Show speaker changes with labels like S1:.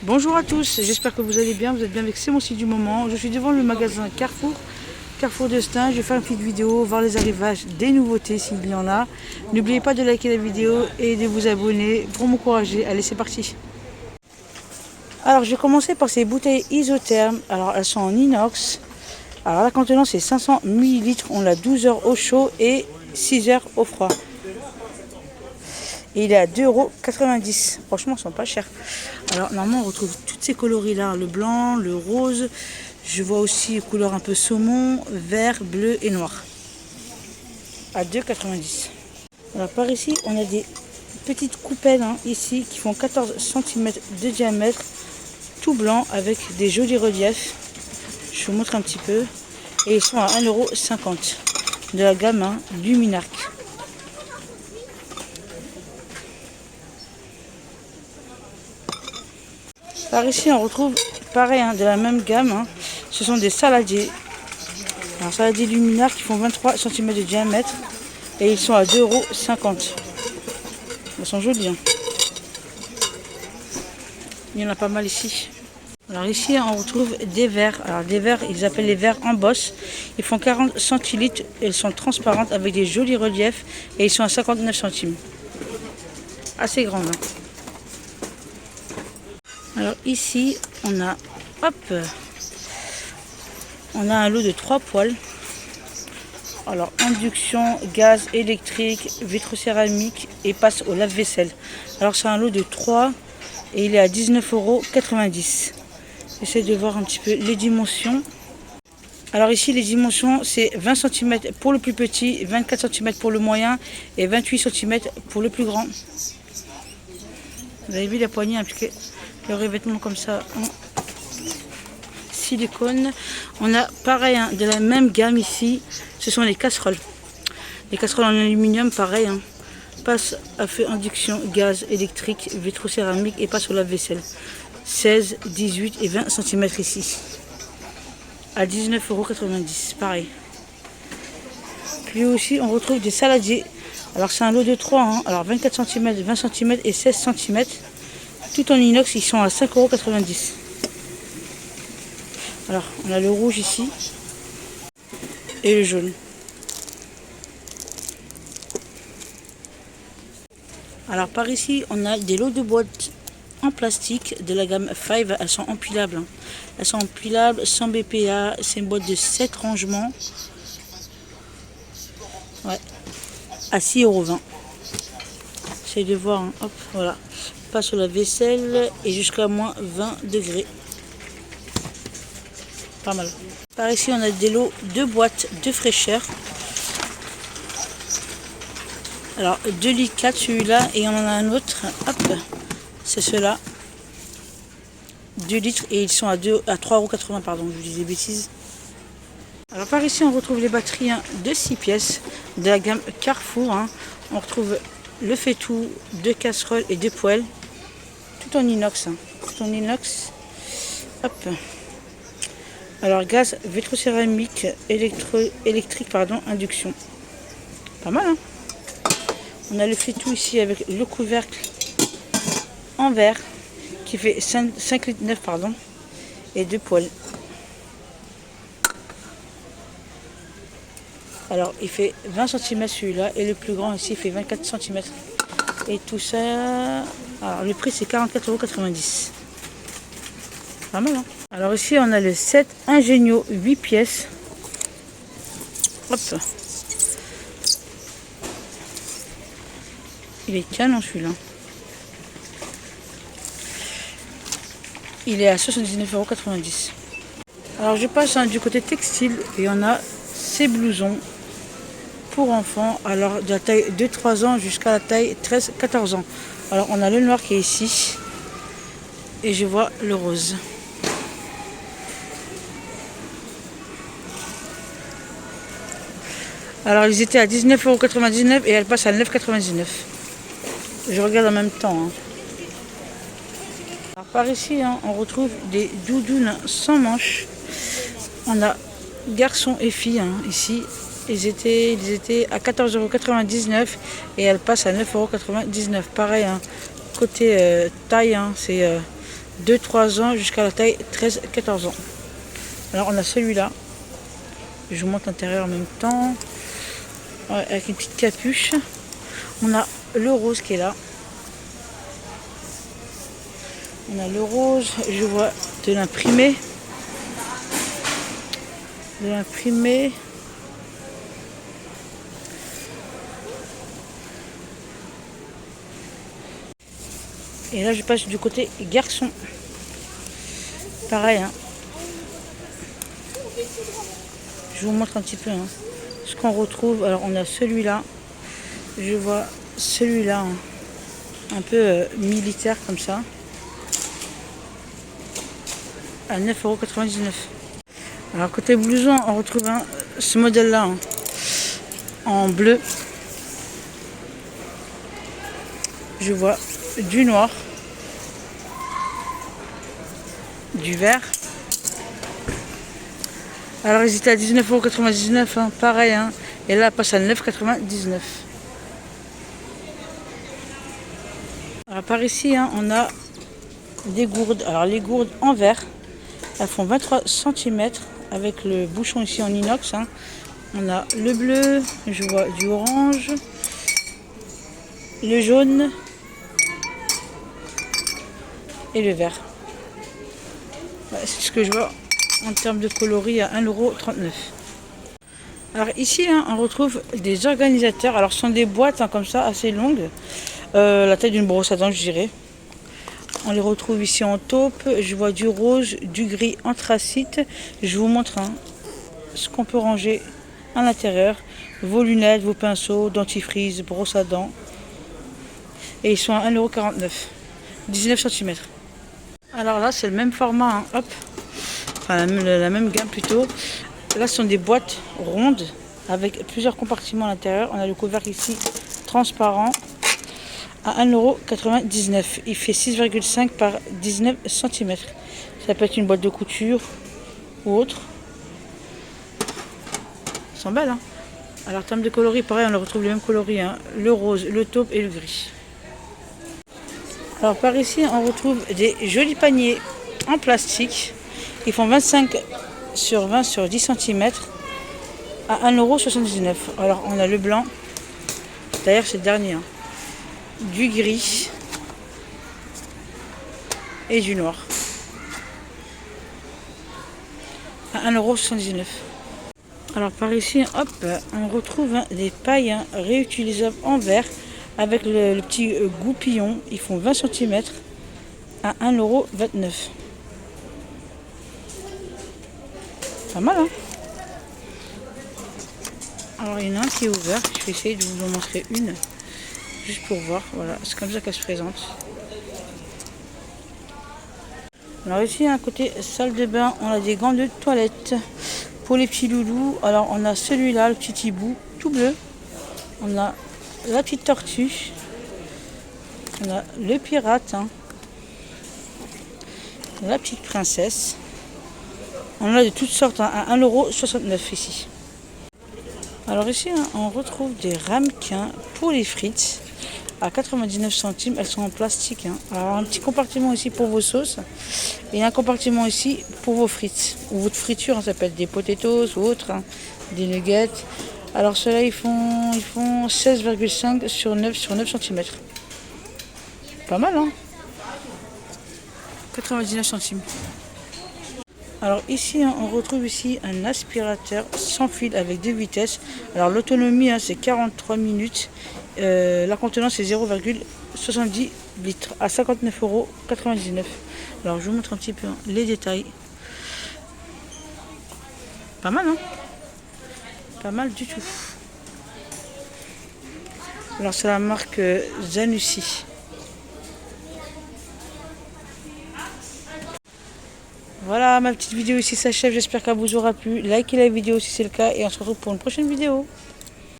S1: Bonjour à tous, j'espère que vous allez bien, vous êtes bien avec C'est mon site du moment. Je suis devant le magasin Carrefour de Stein. Je vais faire une petite vidéo, voir les arrivages des nouveautés s'il y en a. N'oubliez pas de liker la vidéo et de vous abonner pour m'encourager. Allez, c'est parti. Alors, je vais commencer par ces bouteilles isothermes. Alors, elles sont en inox. Alors, la contenance est 500 ml. On a 12 heures au chaud et 6 heures au froid. Et il est à 2,90 €. Franchement, ils sont pas chers. Alors, normalement, on retrouve toutes ces coloris-là. Le blanc, le rose. Je vois aussi couleur un peu saumon, vert, bleu et noir. À 2,90 €. Alors, par ici, on a des petites coupelles ici qui font 14 cm de diamètre. Tout blanc avec des jolis reliefs. Je vous montre un petit peu. Et ils sont à 1,50 € de la gamme Luminarc. Par ici, on retrouve pareil de la même gamme. Ce sont des saladiers. Alors, saladiers Luminarc qui font 23 cm de diamètre. Et ils sont à 2,50 €. Ils sont jolis. Il y en a pas mal ici. Alors ici, on retrouve des verres. Alors des verres, ils appellent les verres en bosse. Ils font 40 centilitres. Elles sont transparentes avec des jolis reliefs. Et ils sont à 59 centimes. Assez grandes. Alors ici, on a un lot de 3 poêles. Alors induction, gaz, électrique, vitrocéramique et passe au lave-vaisselle. Alors c'est un lot de 3 et il est à 19,90 €. J'essaie de voir un petit peu les dimensions. Alors ici les dimensions c'est 20 cm pour le plus petit, 24 cm pour le moyen et 28 cm pour le plus grand. Vous avez vu la poignée impliquée. Le revêtement comme ça en silicone. On a pareil de la même gamme ici. Ce sont les casseroles. Les casseroles en aluminium pareil. Passe à feu induction, gaz, électrique, vitrocéramique et passe au lave-vaisselle. 16, 18 et 20 cm ici. À 19,90 € pareil. Puis aussi on retrouve des saladiers. Alors c'est un lot de 3. Alors 24 cm, 20 cm et 16 cm. Tout en inox, ils sont à 5,90 €. Alors, on a le rouge ici et le jaune. Alors, par ici, on a des lots de boîtes en plastique de la gamme 5. Elles sont empilables. Elles sont empilables, sans BPA. C'est une boîte de 7 rangements. Ouais. À 6,20 €. J'essaie de voir. Hop, voilà. Passe sur la vaisselle et jusqu'à moins 20 degrés. Pas mal. Par ici, on a des lots de boîtes de fraîcheur. Alors, 2 litres 4 celui-là et on en a un autre. Hop, c'est ceux-là. 2 litres et ils sont à 3,80 €, pardon, je vous dis des bêtises. Alors, par ici, on retrouve les batteries de 6 pièces de la gamme Carrefour. On retrouve le fait-tout, 2 casseroles et 2 poêles. Tout en inox. Tout en inox. Hop. Alors gaz, vitrocéramique, électrique, induction. Pas mal. On a le fait-tout ici avec le couvercle en verre qui fait 5,9 litres et 2 poêles. Alors il fait 20 cm celui-là et le plus grand ici fait 24 cm. Et tout ça, alors le prix c'est 44,90 €. Pas mal. Alors ici on a le set Ingenio 8 pièces. Hop. Il est canon celui-là. Il est à 79,90 €. Alors je passe du côté textile et on a ces blousons pour enfants. Alors de la taille de 3 ans jusqu'à la taille 13-14 ans. Alors on a le noir qui est ici. Et je vois le rose. Alors ils étaient à 19,99 € et elles passent à 9,99 €. Je regarde en même temps. Alors par ici, on retrouve des doudounes sans manches. On a garçons et filles ici. Ils étaient à 14,99 € et elles passent à 9,99 €. Pareil, côté taille, c'est de 3 ans jusqu'à la taille 13-14 ans. Alors on a celui-là. Je vous montre l'intérieur en même temps. Ouais, avec une petite capuche. On a le rose qui est là. On a le rose. Je vois de l'imprimé. De l'imprimé. Et là je passe du côté garçon. Pareil, hein. Je vous montre un petit peu hein, ce qu'on retrouve. Alors on a celui-là. Je vois celui-là, hein, un peu militaire comme ça. À 9,99 €. Alors côté blouson, on retrouve hein, ce modèle-là hein, en bleu. Je vois du noir, du vert. Alors ils étaient à 19,99 €, hein, pareil, hein, et là elle passe à 9,99 €. Alors par ici, hein, on a des gourdes. Alors les gourdes en verre, elles font 23 cm avec le bouchon ici en inox. Hein. On a le bleu, je vois du orange, le jaune et le vert. Voilà, c'est ce que je vois en termes de coloris à 1,39 €. Alors ici, hein, on retrouve des organisateurs. Alors ce sont des boîtes hein, comme ça, assez longues. La taille d'une brosse à dents, je dirais. On les retrouve ici en taupe. Je vois du rose, du gris anthracite. Je vous montre hein, ce qu'on peut ranger à l'intérieur. Vos lunettes, vos pinceaux, dentifrice, brosse à dents. Et ils sont à 1,49 €. 19 cm. Alors là, c'est le même format. Hein, hop. Enfin, la même gamme plutôt. Là, ce sont des boîtes rondes avec plusieurs compartiments à l'intérieur. On a le couvercle ici transparent à 1,99 €. Il fait 6,5 par 19 cm. Ça peut être une boîte de couture ou autre. Ils sont belles. Hein. Alors, en termes de coloris, pareil, on retrouve les mêmes coloris. Hein. Le rose, le taupe et le gris. Alors, par ici, on retrouve des jolis paniers en plastique. Ils font 25 sur 20 sur 10 cm à 1,79 €. Alors, on a le blanc. D'ailleurs, c'est le dernier. Hein. Du gris et du noir à 1,79 €. Alors par ici, hop, on retrouve hein, des pailles hein, réutilisables en verre avec le petit goupillon. Ils font 20 cm à 1,29 €. Pas mal, hein. Alors il y en a un qui est ouvert. Je vais essayer de vous en montrer une. Juste pour voir, voilà, c'est comme ça qu'elle se présente. Alors ici, à côté salle de bain, on a des gants de toilette pour les petits loulous. Alors on a celui-là, le petit hibou, tout bleu. On a la petite tortue. On a le pirate. Hein. La petite princesse. On a de toutes sortes hein, à 1,69 € ici. Alors ici, hein, on retrouve des ramequins pour les frites. À 99 centimes, elles sont en plastique. Hein. Alors un petit compartiment ici pour vos sauces et un compartiment ici pour vos frites ou votre friture. Hein, ça peut être des potatoes ou autres, hein, des nuggets. Alors ceux-là ils font 16,5 sur 9 cm. Pas mal, hein. 99 centimes. Alors ici, hein, on retrouve ici un aspirateur sans fil avec 2 vitesses. Alors l'autonomie hein, c'est 43 minutes. La contenance c'est 0,70 litres à 59,99 €. Alors je vous montre un petit peu hein, les détails. Pas mal, hein. Pas mal du tout. Alors c'est la marque Zanussi. Voilà, ma petite vidéo ici s'achève. J'espère qu'elle vous aura plu. Likez la vidéo si c'est le cas et on se retrouve pour une prochaine vidéo.